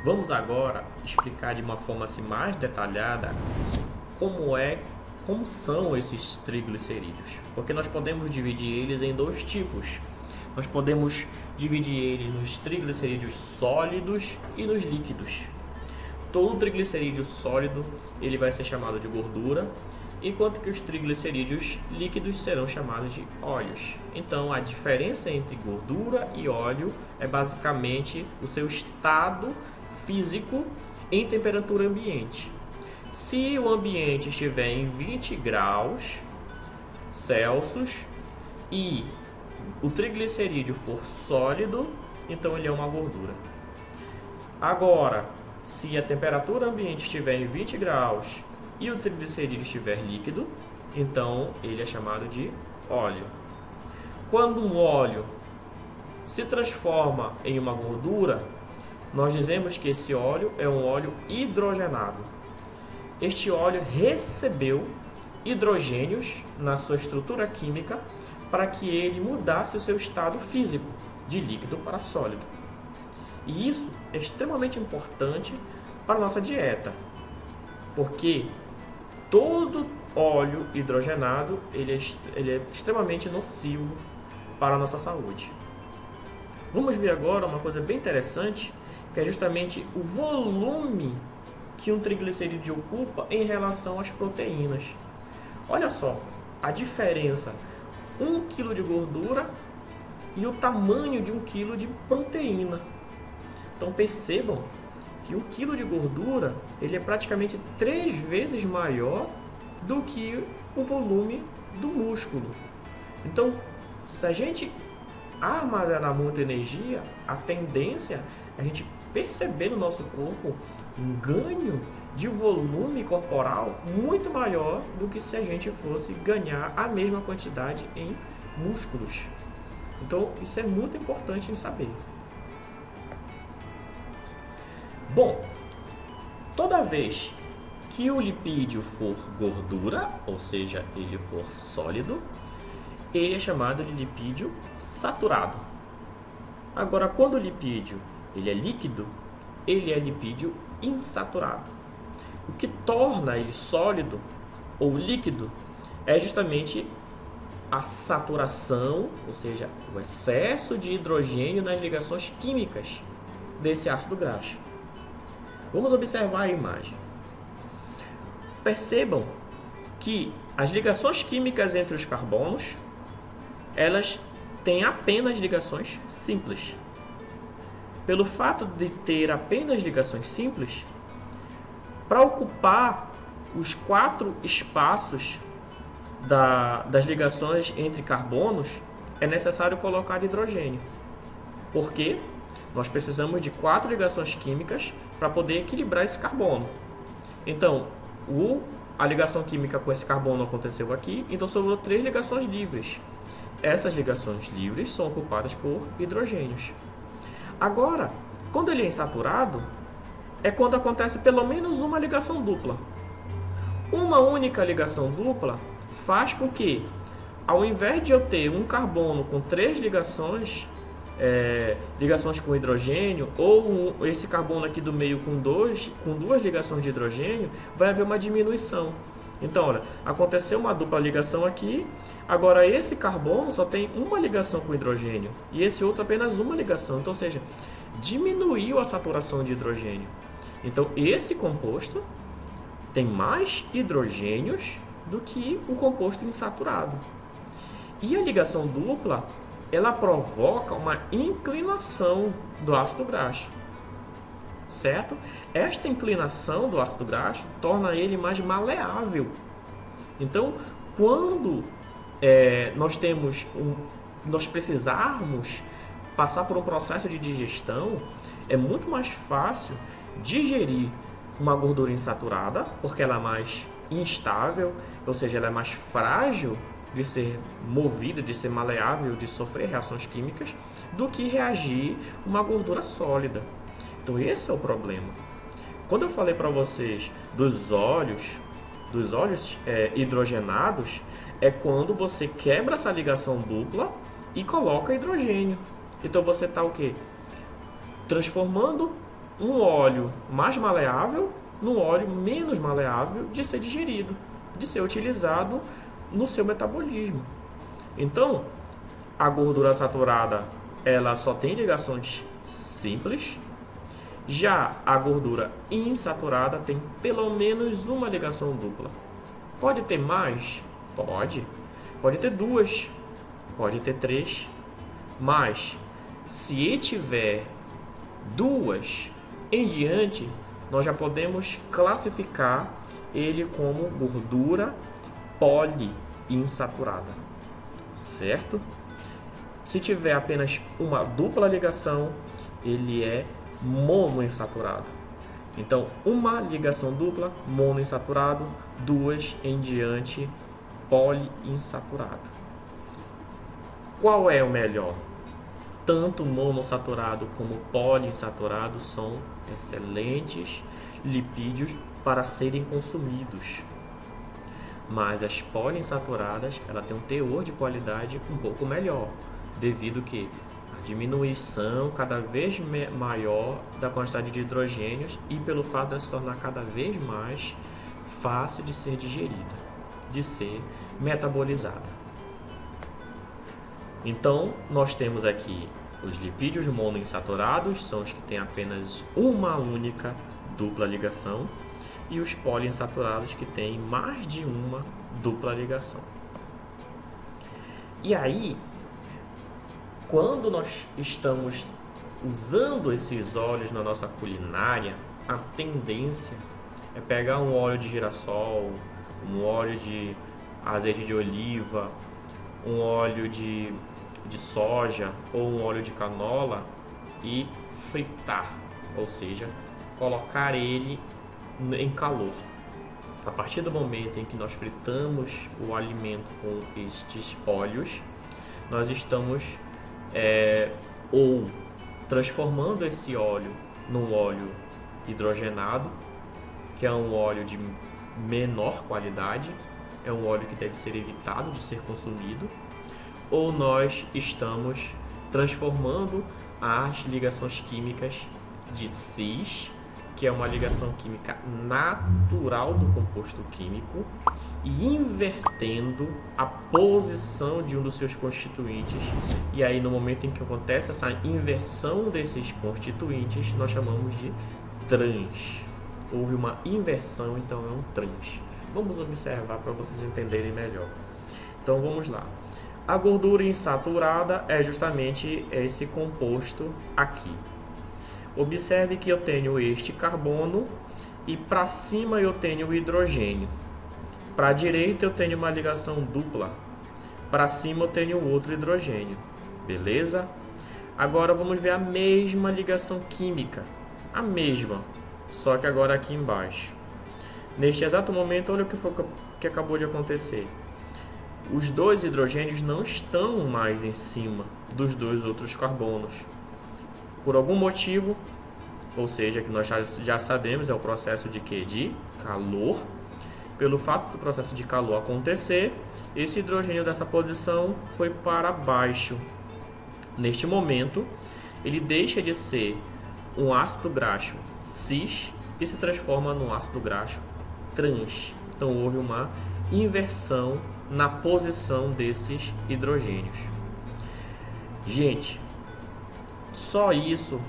Vamos agora explicar de uma forma assim, mais detalhada como são esses triglicerídeos, porque nós podemos dividir eles em dois tipos. Nós podemos dividir eles nos triglicerídeos sólidos e nos líquidos. Todo triglicerídeo sólido ele vai ser chamado de gordura, enquanto que os triglicerídeos líquidos serão chamados de óleos. Então, a diferença entre gordura e óleo é basicamente o seu estado físico em temperatura ambiente. Se o ambiente estiver em 20 graus Celsius e o triglicerídeo for sólido, então ele é uma gordura. Agora, se a temperatura ambiente estiver em 20 graus e o triglicerídeo estiver líquido, então ele é chamado de óleo. Quando um óleo se transforma em uma gordura, nós dizemos que esse óleo é um óleo hidrogenado. Este óleo recebeu hidrogênios na sua estrutura química para que ele mudasse o seu estado físico, de líquido para sólido. E isso é extremamente importante para a nossa dieta, porque todo óleo hidrogenado ele é extremamente nocivo para a nossa saúde. Vamos ver agora uma coisa bem interessante, que é justamente o volume que um triglicerídeo ocupa em relação às proteínas. Olha só a diferença, 1 kg de gordura e o tamanho de 1 kg de proteína. Então percebam que 1 kg de gordura ele é praticamente 3 vezes maior do que o volume do músculo. Então, se a gente armazenar muita energia, a tendência é a gente perceber no nosso corpo um ganho de volume corporal muito maior do que se a gente fosse ganhar a mesma quantidade em músculos. Então, isso é muito importante em saber. Bom, toda vez que o lipídio for gordura, ou seja, ele for sólido, ele é chamado de lipídio saturado. Agora, quando o lipídio ele é líquido, ele é lipídio insaturado. O que torna ele sólido ou líquido é justamente a saturação, ou seja, o excesso de hidrogênio nas ligações químicas desse ácido graxo. Vamos observar a imagem. Percebam que as ligações químicas entre os carbonos, elas têm apenas ligações simples. Pelo fato de ter apenas ligações simples, para ocupar os 4 espaços das ligações entre carbonos, é necessário colocar hidrogênio. Por quê? Nós precisamos de 4 ligações químicas para poder equilibrar esse carbono. Então, a ligação química com esse carbono aconteceu aqui, então sobrou 3 ligações livres. Essas ligações livres são ocupadas por hidrogênios. Agora, quando ele é insaturado, é quando acontece pelo menos uma ligação dupla. Uma única ligação dupla faz com que, ao invés de eu ter um carbono com 3 ligações com hidrogênio, ou esse carbono aqui do meio com duas ligações de hidrogênio, vai haver uma diminuição. Então, olha, aconteceu uma dupla ligação aqui, agora esse carbono só tem uma ligação com hidrogênio, e esse outro apenas uma ligação, então, ou seja, diminuiu a saturação de hidrogênio. Então, esse composto tem mais hidrogênios do que o composto insaturado. E a ligação dupla, ela provoca uma inclinação do ácido graxo, certo? Esta inclinação do ácido graxo torna ele mais maleável. Então, quando nós precisarmos passar por um processo de digestão, é muito mais fácil digerir uma gordura insaturada, porque ela é mais instável, ou seja, ela é mais frágil de ser movida, de ser maleável, de sofrer reações químicas, do que reagir uma gordura sólida. Então esse é o problema. Quando eu falei para vocês dos óleos hidrogenados, é quando você quebra essa ligação dupla e coloca hidrogênio. Então você está o quê? Transformando um óleo mais maleável num óleo menos maleável de ser digerido, de ser utilizado no seu metabolismo. Então, a gordura saturada, ela só tem ligações simples. Já a gordura insaturada tem pelo menos uma ligação dupla. Pode ter mais? Pode. Pode ter duas, pode ter três. Mas, se tiver duas em diante, nós já podemos classificar ele como gordura poliinsaturada, certo? Se tiver apenas uma dupla ligação, ele é monoinsaturado. Então, uma ligação dupla, monoinsaturado, duas em diante, poliinsaturado. Qual é o melhor? Tanto monoinsaturado como poliinsaturado são excelentes lipídios para serem consumidos. Mas as poliinsaturadas, ela tem um teor de qualidade um pouco melhor, devido que a diminuição cada vez maior da quantidade de hidrogênios e pelo fato de ela se tornar cada vez mais fácil de ser digerida, de ser metabolizada. Então, nós temos aqui os lipídios monoinsaturados, são os que têm apenas uma única dupla ligação, e os poliinsaturados que têm mais de uma dupla ligação. E aí, quando nós estamos usando esses óleos na nossa culinária, a tendência é pegar um óleo de girassol, um óleo de azeite de oliva, um óleo de soja ou um óleo de canola e fritar, ou seja, colocar ele em calor. A partir do momento em que nós fritamos o alimento com estes óleos, nós estamos ou transformando esse óleo num óleo hidrogenado, que é um óleo de menor qualidade, é um óleo que deve ser evitado de ser consumido, ou nós estamos transformando as ligações químicas de cis, que é uma ligação química natural do composto químico, e invertendo a posição de um dos seus constituintes. E aí, no momento em que acontece essa inversão desses constituintes, nós chamamos de trans. Houve uma inversão, então é um trans. Vamos observar para vocês entenderem melhor. Então vamos lá. A gordura insaturada é justamente esse composto aqui. Observe que eu tenho este carbono e para cima eu tenho o hidrogênio. Para a direita eu tenho uma ligação dupla. Para cima eu tenho outro hidrogênio. Beleza? Agora vamos ver a mesma ligação química. A mesma, só que agora aqui embaixo. Neste exato momento, olha o que foi que acabou de acontecer. Os dois hidrogênios não estão mais em cima dos dois outros carbonos. Por algum motivo, ou seja, que nós já sabemos, é o processo de quê? De calor. Pelo fato do processo de calor acontecer, esse hidrogênio dessa posição foi para baixo. Neste momento, ele deixa de ser um ácido graxo cis e se transforma num ácido graxo trans. Então houve uma inversão na posição desses hidrogênios. Gente, só isso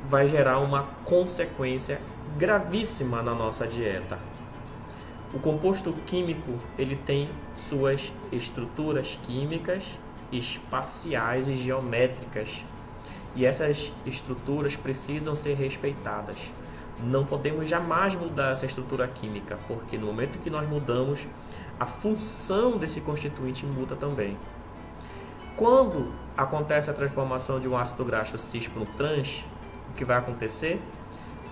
vai gerar uma consequência gravíssima na nossa dieta. O composto químico, ele tem suas estruturas químicas, espaciais e geométricas. E essas estruturas precisam ser respeitadas. Não podemos jamais mudar essa estrutura química, porque no momento que nós mudamos, a função desse constituinte muda também. Quando acontece a transformação de um ácido graxo cis para um trans, o que vai acontecer?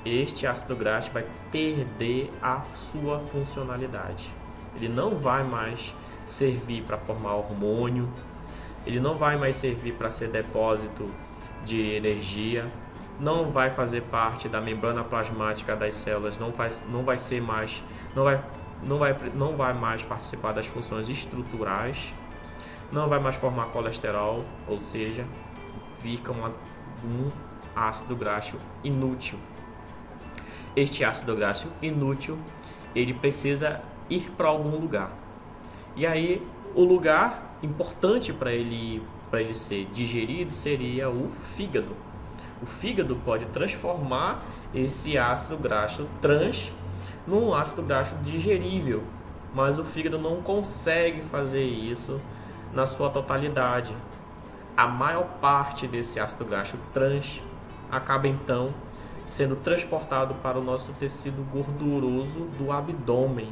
Este ácido graxo vai perder a sua funcionalidade. Ele não vai mais servir para formar hormônio, ele não vai mais servir para ser depósito de energia, não vai fazer parte da membrana plasmática das células, não vai mais participar das funções estruturais, não vai mais formar colesterol, ou seja, fica um ácido graxo inútil. este ácido graxo inútil, ele precisa ir para algum lugar. E aí, o lugar importante para ele ser digerido seria o fígado. O fígado pode transformar esse ácido graxo trans num ácido graxo digerível, mas o fígado não consegue fazer isso na sua totalidade. A maior parte desse ácido graxo trans acaba então sendo transportado para o nosso tecido gorduroso do abdômen.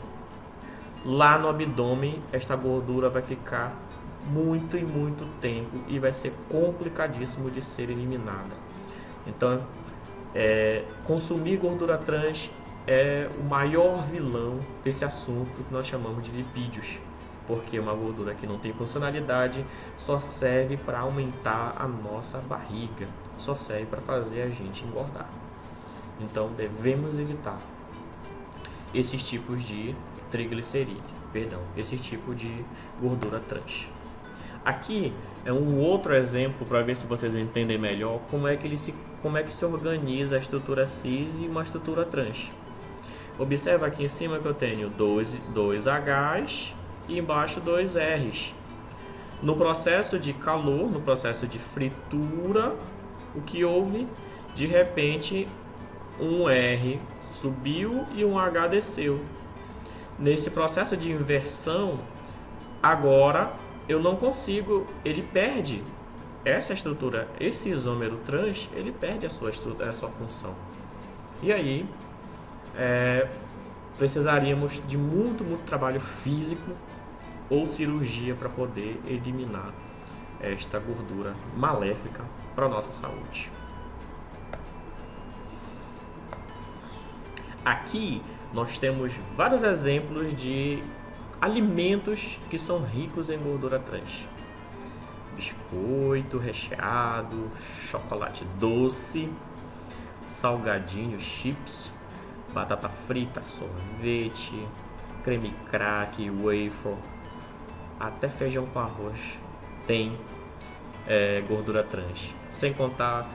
Lá no abdômen, esta gordura vai ficar muito e muito tempo e vai ser complicadíssimo de ser eliminada. Então, consumir gordura trans é o maior vilão desse assunto que nós chamamos de lipídios, porque uma gordura que não tem funcionalidade só serve para aumentar a nossa barriga, só serve para fazer a gente engordar. Então devemos evitar esses tipos de esses tipos de gordura trans. Aqui é um outro exemplo para ver se vocês entendem melhor como é que se organiza a estrutura cis e uma estrutura trans. Observa aqui em cima que eu tenho dois H's e embaixo 2 R's. No processo de calor, no processo de fritura, o que houve? De repente, um R subiu e um H desceu. Nesse processo de inversão, agora eu não consigo, ele perde essa estrutura, esse isômero trans, ele perde a sua função. E aí, precisaríamos de muito trabalho físico ou cirurgia para poder eliminar esta gordura maléfica para a nossa saúde. Aqui nós temos vários exemplos de alimentos que são ricos em gordura trans. Biscoito recheado, chocolate doce, salgadinho, chips, batata frita, sorvete, creme crack, waffle, até feijão com arroz tem gordura trans. Sem contar,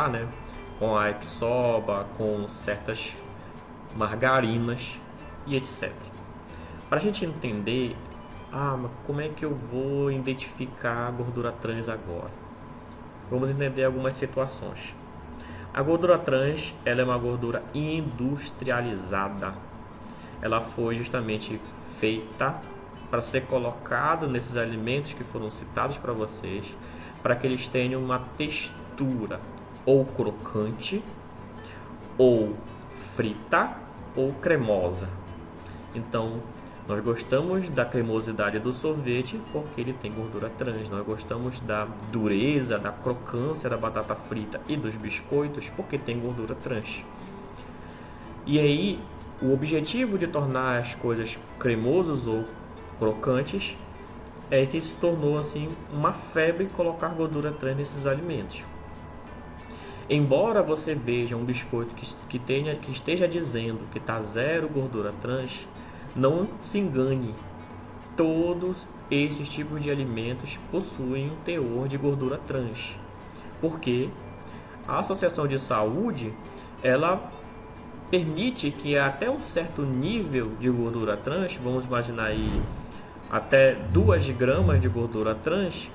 né, com a yakisoba, com certas margarinas e etc. Para a gente entender, mas como é que eu vou identificar a gordura trans agora? Vamos entender algumas situações. A gordura trans, ela é uma gordura industrializada. Ela foi justamente feita para ser colocada nesses alimentos que foram citados para vocês, para que eles tenham uma textura ou crocante, ou frita, ou cremosa. Então, nós gostamos da cremosidade do sorvete porque ele tem gordura trans. Nós gostamos da dureza, da crocância da batata frita e dos biscoitos porque tem gordura trans. E aí, o objetivo de tornar as coisas cremosas ou crocantes é que se tornou assim uma febre colocar gordura trans nesses alimentos. Embora você veja um biscoito que esteja dizendo que está zero gordura trans, não se engane, todos esses tipos de alimentos possuem um teor de gordura trans, porque a Associação de Saúde, ela permite que até um certo nível de gordura trans, vamos imaginar aí até 2 gramas de gordura trans,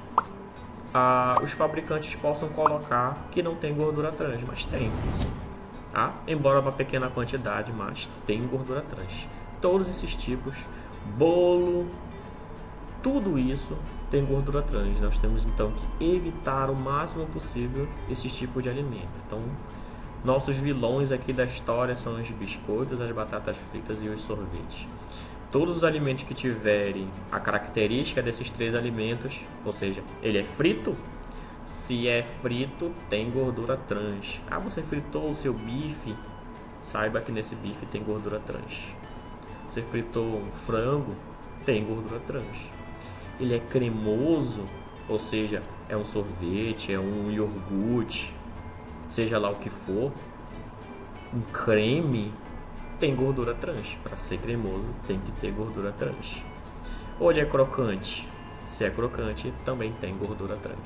os fabricantes possam colocar que não tem gordura trans, mas tem, tá? Embora uma pequena quantidade, mas tem gordura trans. Todos esses tipos, bolo, tudo isso tem gordura trans. Nós temos então que evitar o máximo possível esse tipo de alimento. Então, nossos vilões aqui da história são os biscoitos, as batatas fritas e os sorvetes. Todos os alimentos que tiverem a característica desses 3 alimentos, ou seja, ele é frito, se é frito, tem gordura trans. Você fritou o seu bife, saiba que nesse bife tem gordura trans. Você fritou um frango, tem gordura trans. Ele é cremoso, ou seja, é um sorvete, é um iogurte, seja lá o que for, um creme, tem gordura trans. Para ser cremoso, tem que ter gordura trans. Ou ele é crocante? Se é crocante, também tem gordura trans.